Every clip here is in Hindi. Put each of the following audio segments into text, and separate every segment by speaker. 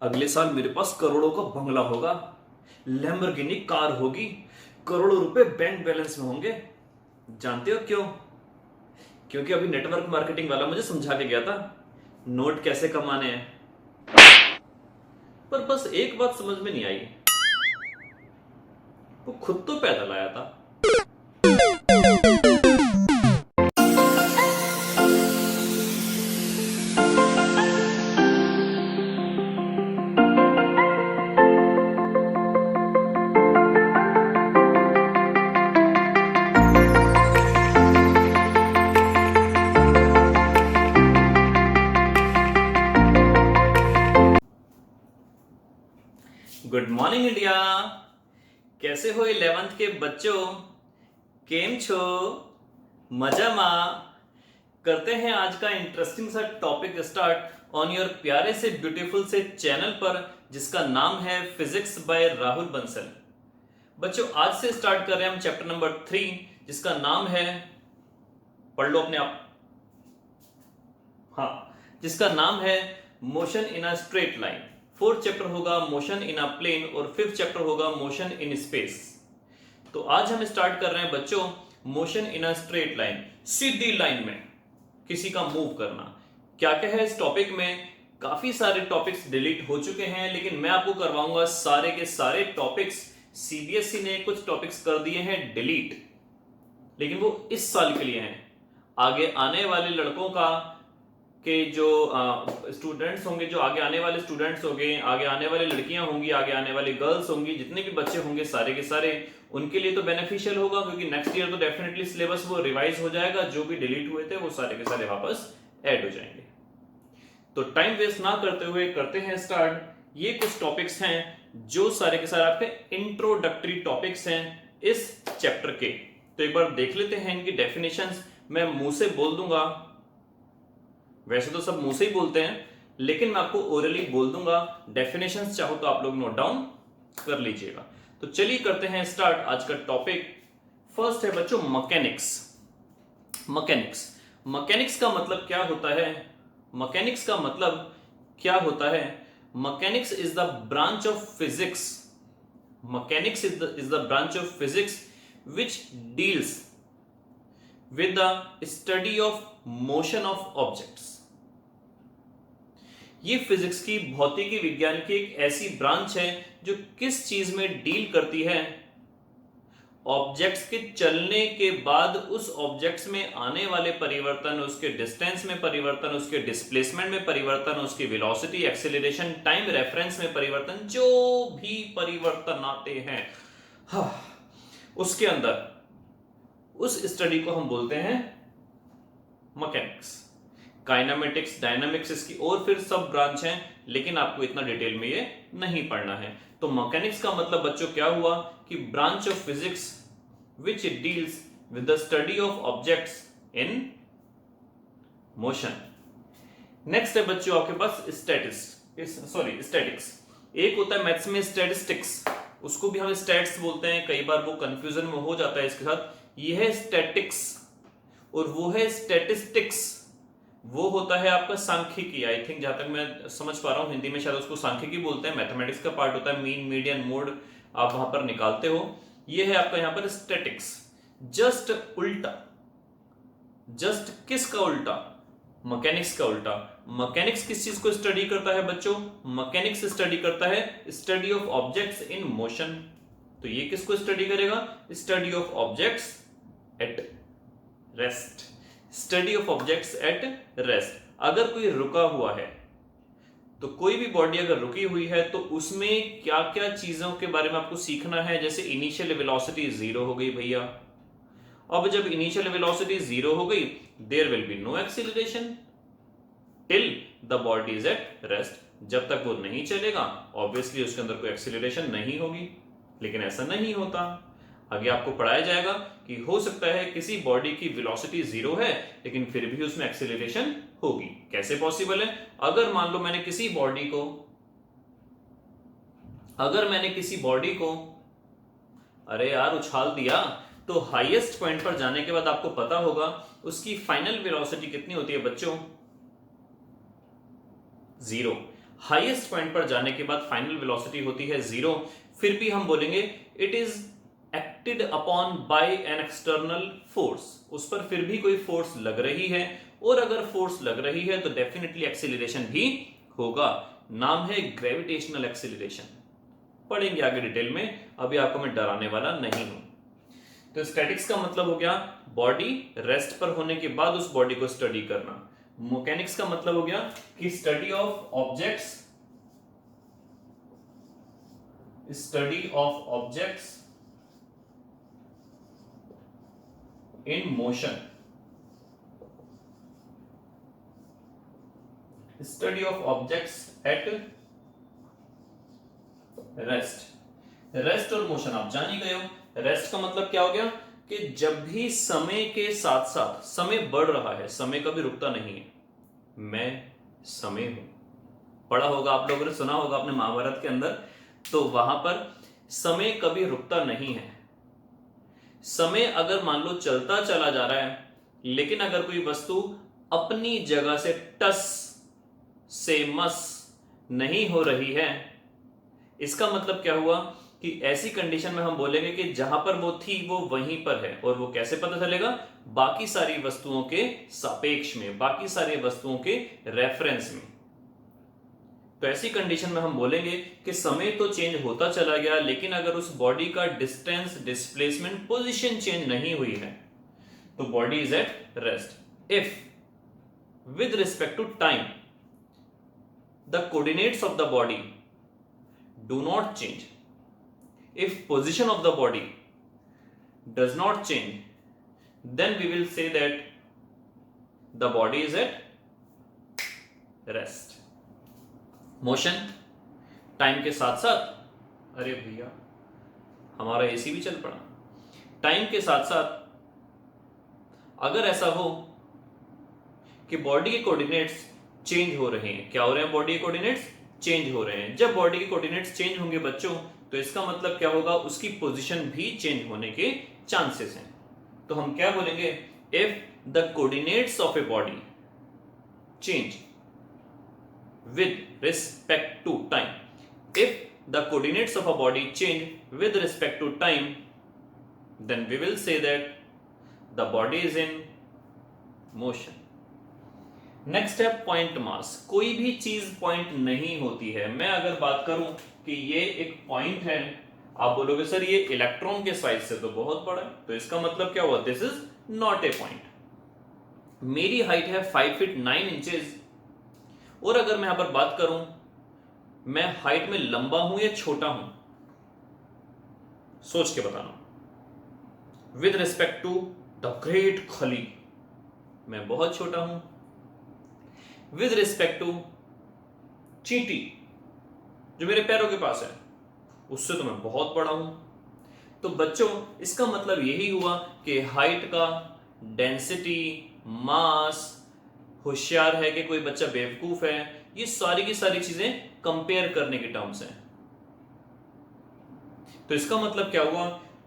Speaker 1: अगले साल मेरे पास करोड़ों का बंगला होगा, लैम्बोर्गिनी कार होगी, करोड़ों रुपए बैंक बैलेंस में होंगे। जानते हो क्यों? क्योंकि अभी नेटवर्क मार्केटिंग वाला मुझे समझा के गया था नोट कैसे कमाने हैं। पर बस एक बात समझ में नहीं आई, वो खुद तो पैदल आया था। Good morning India. कैसे हो 11th के बच्चों? केम छो? मजामा? करते हैं आज का इंटरेस्टिंग सा टॉपिक स्टार्ट ऑन योर प्यारे से ब्यूटीफुल से चैनल पर, जिसका नाम है फिजिक्स बाय राहुल बंसल। बच्चों आज से स्टार्ट कर रहे हैं हम चैप्टर नंबर 3, जिसका नाम है, पढ़ लो अपने आप, हाँ, जिसका नाम है motion in a straight line. Fourth chapter होगा मोशन इन अ प्लेन और फिफ्थ चैप्टर होगा मोशन इन स्पेस। तो आज हम स्टार्ट कर रहे हैं बच्चों motion in a straight line, Sidhi line में किसी का मूव करना। क्या क्या है इस टॉपिक में? काफी सारे टॉपिक्स डिलीट हो चुके हैं, लेकिन मैं आपको करवाऊंगा सारे के सारे टॉपिक्स। सीबीएसई ने कुछ टॉपिक्स कर दिए हैं डिलीट, लेकिन वो इस साल के लिए हैं। आगे आने वाले लड़कों का के जो स्टूडेंट्स होंगे, जो आगे आने वाले स्टूडेंट्स होंगे, आगे आने वाली लड़कियां होंगी, आगे आने वाली गर्ल्स होंगी, जितने भी बच्चे होंगे सारे के सारे, उनके लिए तो बेनिफिशियल होगा, क्योंकि नेक्स्ट ईयर तो डेफिनेटली सिलेबस वो रिवाइज हो जाएगा। जो भी डिलीट हुए थे वो सारे के सारे वापस ऐड हो जाएंगे। तो टाइम वेस्ट ना करते हुए करते हैं स्टार्ट। ये कुछ टॉपिक्स हैं जो सारे के सारे आपके इंट्रोडक्टरी टॉपिक्स हैं इस चैप्टर के। तो एक बार देख लेते हैं इनकी डेफिनेशंस। मैं मुंह से बोल दूंगा, वैसे तो सब मुंह से ही बोलते हैं, लेकिन मैं आपको ओरली बोल दूंगा। डेफिनेशंस चाहो तो आप लोग नोट डाउन कर लीजिएगा। तो चलिए करते हैं स्टार्ट आज का टॉपिक। फर्स्ट है बच्चों मैकेनिक्स। मैकेनिक्स मैकेनिक्स का मतलब क्या होता है? मैकेनिक्स का मतलब क्या होता है? Mechanics is the branch of physics. Mechanics is the branch of physics which deals with the study of motion of objects। ये फिजिक्स की, भौतिकी विज्ञान की एक ऐसी ब्रांच है जो किस चीज में डील करती है? ऑब्जेक्ट्स के चलने के बाद उस ऑब्जेक्ट्स में आने वाले परिवर्तन, उसके डिस्टेंस में परिवर्तन, उसके डिस्प्लेसमेंट में परिवर्तन, उसकी वेलोसिटी, एक्सेलरेशन, टाइम रेफरेंस में परिवर्तन, जो भी परिवर्तन आते हैं, हाँ, उसके अंदर उस स्टडी को हम बोलते हैं मैकेनिक्स। काइनेमेटिक्स, डायनामिक्स इसकी और फिर सब ब्रांच हैं, लेकिन आपको इतना डिटेल में ये नहीं पढ़ना है। तो मैकेनिक्स का मतलब बच्चों क्या हुआ कि branch of physics which deals with the study of objects in motion. Next है बच्चों आपके पास स्टैटिक्स। एक होता है मैथ्स में स्टैटिस्टिक्स, उसको भी हम स्टैट्स बोलते हैं, कई बार वो कंफ्यूजन में हो जाता है इसके साथ। ये है स्टैटिक्स और वो है स्टैटिस्टिक्स। वो होता है आपका सांख्यिकी। आई थिंक जहां तक मैं समझ पा रहा हूं हिंदी में शायद उसको सांख्यिकी बोलते हैं। मैथमेटिक्स का पार्ट होता है, मीन, मीडियन, मोड आप वहां पर निकालते हो। ये है आपका यहां पर स्टैटिक्स। जस्ट उल्टा, जस्ट किसका उल्टा? मैकेनिक्स का उल्टा। मैकेनिक्स किस चीज को स्टडी करता है बच्चों? मैकेनिक्स स्टडी करता है study of objects in motion. तो ये किसको स्टडी करेगा? Study of objects at rest. Study of objects at rest. अगर कोई रुका हुआ है, तो कोई भी बॉडी अगर रुकी हुई है तो उसमें क्या क्या चीजों के बारे में आपको सीखना है। जैसे इनिशियल वेलोसिटी 0 हो गई भैया। अब जब इनिशियल वेलोसिटी 0 हो गई, there will be no acceleration till the body is at rest. जब तक वो नहीं चलेगा, ऑब्वियसली उसके अंदर कोई एक्सीलरेशन नहीं होगी। लेकिन ऐसा नहीं होता। आगे आपको पढ़ाया जाएगा कि हो सकता है किसी बॉडी की वेलोसिटी 0 है, लेकिन फिर भी उसमें एक्सीलरेशन होगी। कैसे पॉसिबल है? अगर मान लो मैंने किसी बॉडी को अरे यार उछाल दिया, तो हाईएस्ट पॉइंट पर जाने के बाद आपको पता होगा उसकी फाइनल वेलोसिटी कितनी होती है बच्चों? 0। हाईएस्ट पॉइंट पर जाने के बाद फाइनल वेलोसिटी होती है 0, फिर भी हम बोलेंगे it is acted upon bye an external force, उस पर फिर भी कोई फोर्स लग रही है, और अगर फोर्स लग रही है तो डेफिनेटली एक्सीलरेशन भी होगा। नाम है ग्रेविटेशनल एक्सीलरेशन। पढ़ेंगे आगे डिटेल में, अभी आपको मैं डराने वाला नहीं हूं। तो स्टैटिक्स का मतलब हो गया बॉडी रेस्ट पर होने के बाद उस बॉडी को स्टडी करना। मैकेनिक्स का मतलब हो गया कि study of objects in motion, study of objects at rest और मोशन आप जान ही गए हो। रेस्ट का मतलब क्या हो गया कि जब भी समय के साथ साथ समय बढ़ रहा है, समय कभी रुकता नहीं है। मैं समय हूं, पढ़ा होगा आप लोगों ने, सुना होगा अपने महाभारत के अंदर, तो वहां पर समय कभी रुकता नहीं है। समय अगर मान लो चलता चला जा रहा है, लेकिन अगर कोई वस्तु अपनी जगह से टस से मस नहीं हो रही है, इसका मतलब क्या हुआ कि ऐसी कंडीशन में हम बोलेंगे कि जहां पर वो थी वो वहीं पर है। और वो कैसे पता चलेगा? बाकी सारी वस्तुओं के सापेक्ष में, बाकी सारी वस्तुओं के रेफरेंस में। तो ऐसी कंडीशन में हम बोलेंगे कि समय तो चेंज होता चला गया, लेकिन अगर उस बॉडी का डिस्टेंस, डिस्प्लेसमेंट, पोजीशन चेंज नहीं हुई है तो body is at rest. If with respect to time the coordinates of the body do not change, if position of the body does not change, then we will say that the body is at rest. Motion time के साथ साथ, अरे भैया हमारा एसी भी चल पड़ा, टाइम के साथ साथ अगर ऐसा हो कि बॉडी के कोऑर्डिनेट्स चेंज हो रहे हैं, क्या हो रहे हैं? बॉडी के कोऑर्डिनेट्स चेंज हो रहे हैं। जब बॉडी के कोऑर्डिनेट्स चेंज होंगे बच्चों, तो इसका मतलब क्या होगा? उसकी पोजीशन भी चेंज होने के चांसेस हैं। तो हम क्या बोलेंगे? If the coordinates of a body change with respect to time, if the coordinates of a body change with respect to time, then we will say that the body is in motion. Next है पॉइंट मास। कोई भी चीज पॉइंट नहीं होती है। मैं अगर बात करूं कि ये एक पॉइंट है, आप बोलोगे सर ये इलेक्ट्रॉन के साइज से तो बहुत बड़ा है, तो इसका मतलब क्या हुआ? This is not a point. मेरी हाइट है 5 फीट 9 इंचेस, और अगर मैं यहां पर बात करूं मैं हाइट में लंबा हूं या छोटा हूं, सोच के बताना। With respect to the Great Khali मैं बहुत छोटा हूं, विद रिस्पेक्ट टू चींटी जो मेरे पैरों के पास है उससे तो मैं बहुत बड़ा हूं। तो बच्चों इसका मतलब यही हुआ कि हाइट का, डेंसिटी, मास, होशियार है कि कोई बच्चा बेवकूफ है, ये सारी की सारी चीजें कंपेयर करने के टर्म्स हैं। तो इसका मतलब क्या हुआ?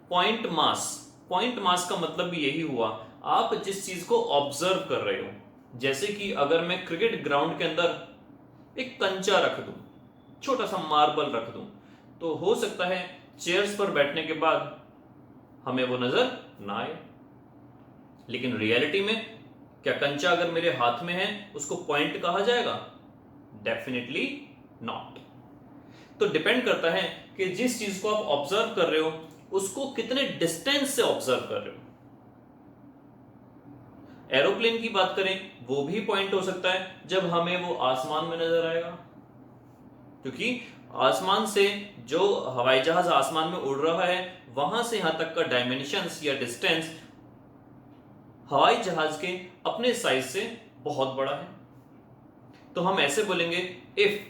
Speaker 1: Point mass. पॉइंट मास का मतलब भी यही हुआ, आप जिस चीज को ऑब्जर्व कर रहे हो, जैसे कि अगर मैं क्रिकेट ग्राउंड के अंदर एक कंचा रख दूं, छोटा सा मार्बल रख दूं, तो हो सकता है चेयर्स पर बैठने के बाद हमें वो नजर ना आए, लेकिन रियलिटी में क्या कंचा अगर मेरे हाथ में है उसको पॉइंट कहा जाएगा? Definitely not. तो डिपेंड करता है कि जिस चीज को आप ऑब्जर्व कर रहे हो उसको कितने डिस्टेंस से ऑब्जर्व कर रहे हो। एरोप्लेन की बात करें, वो भी पॉइंट हो सकता है जब हमें वो आसमान में नजर आएगा, क्योंकि आसमान से जो हवाई जहाज आसमान में उड़ रहा है वहां से यहां तक का डायमेंशंस या डिस्टेंस हवाई जहाज के अपने साइज से बहुत बड़ा है। तो हम ऐसे बोलेंगे, if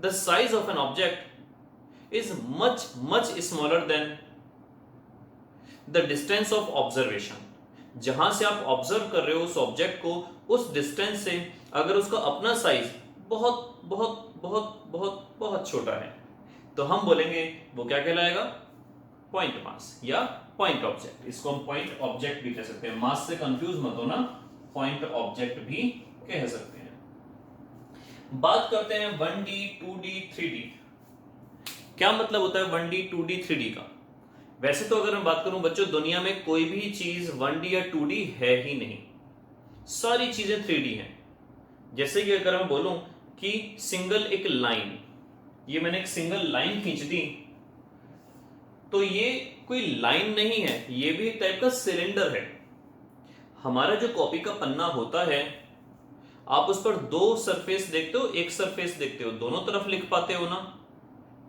Speaker 1: the size of an object is much much smaller than the distance of observation, जहां से आप ऑब्जर्व कर रहे हो उस ऑब्जेक्ट को, उस डिस्टेंस से अगर उसका अपना साइज बहुत बहुत बहुत बहुत बहुत छोटा है, तो हम बोलेंगे वो क्या कहलाएगा? पॉइंट मास या पॉइंट ऑब्जेक्ट। इसको हम पॉइंट ऑब्जेक्ट भी कह सकते हैं, मास से कंफ्यूज मत होना, पॉइंट ऑब्जेक्ट भी कह सकते हैं। बात करते हैं 1D 2D 3D। क्या मतलब होता है 1D 2D 3D का? वैसे तो अगर मैं बात करूं बच्चों, दुनिया में कोई भी चीज 1D या 2D है ही नहीं, सारी चीजें 3D हैं। जैसे कि अगर मैं बोलूं कि सिंगल एक लाइन, ये मैंने एक सिंगल लाइन खींच दी, तो ये कोई लाइन नहीं है, ये भी एक टाइप का सिलेंडर है। हमारा जो कॉपी का पन्ना होता है, आप उस पर दो सरफेस देखते हो, एक सरफेस देखते हो, दोनों तरफ लिख पाते हो ना,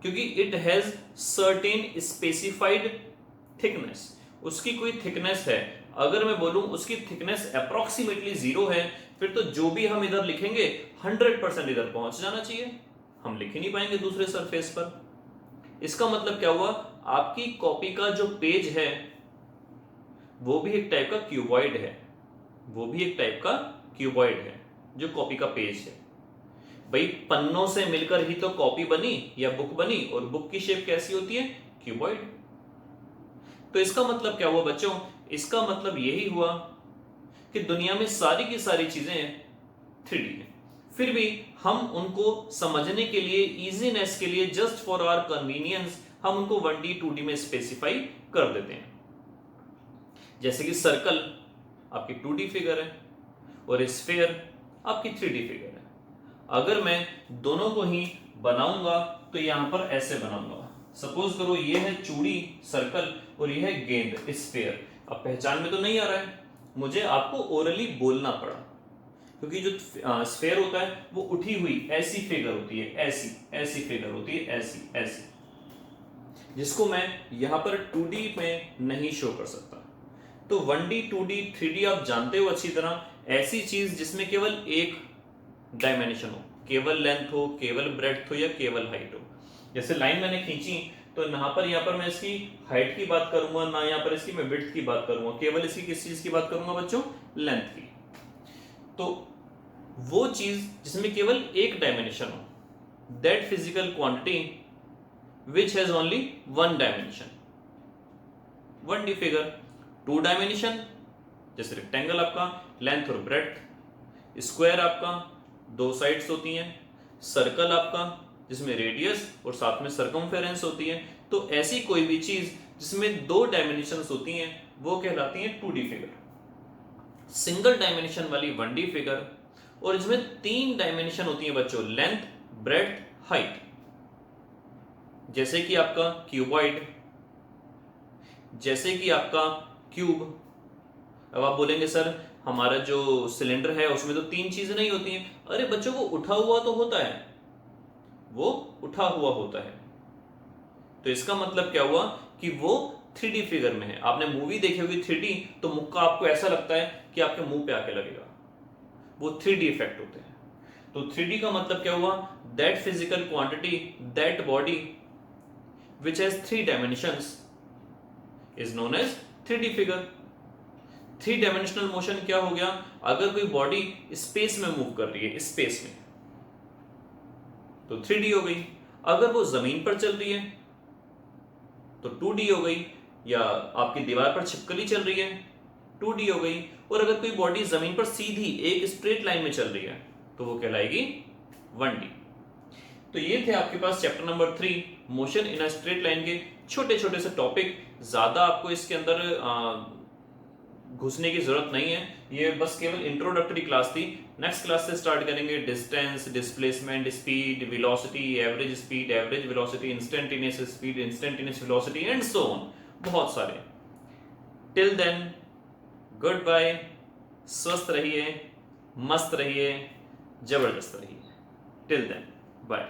Speaker 1: क्योंकि it has certain specified thickness, उसकी कोई थिकनेस है। अगर मैं बोलूं उसकी थिकनेस अप्रोक्सीमेटली 0 है, फिर तो जो भी हम इधर लिखेंगे 100% इधर पहुंच जाना चाहिए, हम लिख ही नहीं पाएंगे दूसरे सरफेस पर। इसका मतलब क्या हुआ, आपकी कॉपी का जो पेज है वो भी एक टाइप का क्यूबॉइड है, वो भी एक टाइप का क्यूबॉइड है जो कॉपी का पेज है। भाई पन्नों से मिलकर ही तो कॉपी बनी या बुक बनी, और बुक की शेप कैसी होती है, क्यूबॉइड। तो इसका मतलब क्या हुआ बच्चों, इसका मतलब यही हुआ कि दुनिया में सारी की सारी चीजें 3D है, फिर भी हम उनको समझने के लिए, इजीनेस के लिए, जस्ट फॉर आवर कन्वीनियंस, हम उनको 1D 2D में स्पेसिफाई कर देते हैं। जैसे कि सर्कल आपकी 2D फिगर है और स्फेयर आपकी 3D फिगर है। अगर मैं दोनों को ही बनाऊंगा तो यहां पर ऐसे बनाऊंगा, सपोज करो ये है चूड़ी सर्कल और ये है गेंद स्फेयर। अब पहचान में तो नहीं आ रहा है, मुझे आपको ओरली बोलना पड़ा, क्योंकि जो स्फेयर होता है वो उठी हुई ऐसी फिगर होती है, ऐसी ऐसी फिगर होती है, ऐसी ऐसी, जिसको मैं यहां पर 2D में नहीं शो कर सकता। तो 1D 2D 3D आप जानते हो अच्छी तरह, ऐसी चीज जिसमें केवल एक डायमेंशन हो, केवल लेंथ हो, केवल ब्रेड्थ हो या केवल हाइट हो। जैसे लाइन मैंने खींची तो यहाँ पर मैं इसकी हाइट की बात करूंगा ना, यहाँ पर इसकी मैं विड्थ की बात करूंगा, केवल इसकी किस चीज की बात करूंगा बच्चों, लेंथ की। तो वो चीज जिसमें केवल एक डायमेंशन हो, that physical quantity which has only one dimension. 1D figure 2 dimension, जैसे रेक्टेंगल आपका लेंथ और ब्रेड्थ, स्क्वायर आपका 2 साइड्स होती हैं, सर्कल आपका जिसमें रेडियस और साथ में सर्कमफेरेंस होती है। तो ऐसी कोई भी चीज जिसमें 2 डायमेंशंस होती हैं वो कहलाती है 2D फिगर। सिंगल डायमेंशन वाली 1D फिगर, और इसमें 3 डायमेंशन होती है बच्चों, लेंथ ब्रेड्थ हाइट। जैसे कि आपका क्यूबॉइड, जैसे कि आपका क्यूब। अब आप बोलेंगे सर हमारा जो सिलेंडर है उसमें तो 3 चीजें नहीं होती हैं। अरे बच्चों वो उठा हुआ तो होता है, वो उठा हुआ होता है। तो इसका मतलब क्या हुआ कि वो 3D फिगर में है। आपने मूवी देखी होगी 3D, तो मुक्का आपको ऐसा लगता है कि आपके मुंह पे आके लगेगा, वो 3D इफेक्ट होते हैं। तो 3D का मतलब क्या हुआ, that physical quantity, that body which has 3 dimensions is known as 3D figure. 3 dimensional motion क्या हो गया, अगर कोई बॉडी स्पेस में मूव कर रही है, स्पेस में, तो 3D हो गई। अगर वो जमीन पर चल रही है तो 2D हो गई, या आपकी दीवार पर छिपकली चल रही है 2D हो गई। और अगर कोई बॉडी जमीन पर सीधी एक स्ट्रेट लाइन में चल रही है तो वो कहलाएगी 1D। तो ये थे आपके पास chapter number 3 motion in a straight line के छोटे छोटे से टॉपिक। ज्यादा आपको इसके अंदर घुसने की जरूरत नहीं है, ये बस केवल इंट्रोडक्टरी क्लास थी। नेक्स्ट क्लास से स्टार्ट करेंगे distance, displacement, speed, velocity, average speed, average velocity, instantaneous speed, instantaneous velocity and so on, बहुत सारे। टिल देन गुड बाय, स्वस्थ रहिए, मस्त रहिए, जबरदस्त रहिए। Till then bye.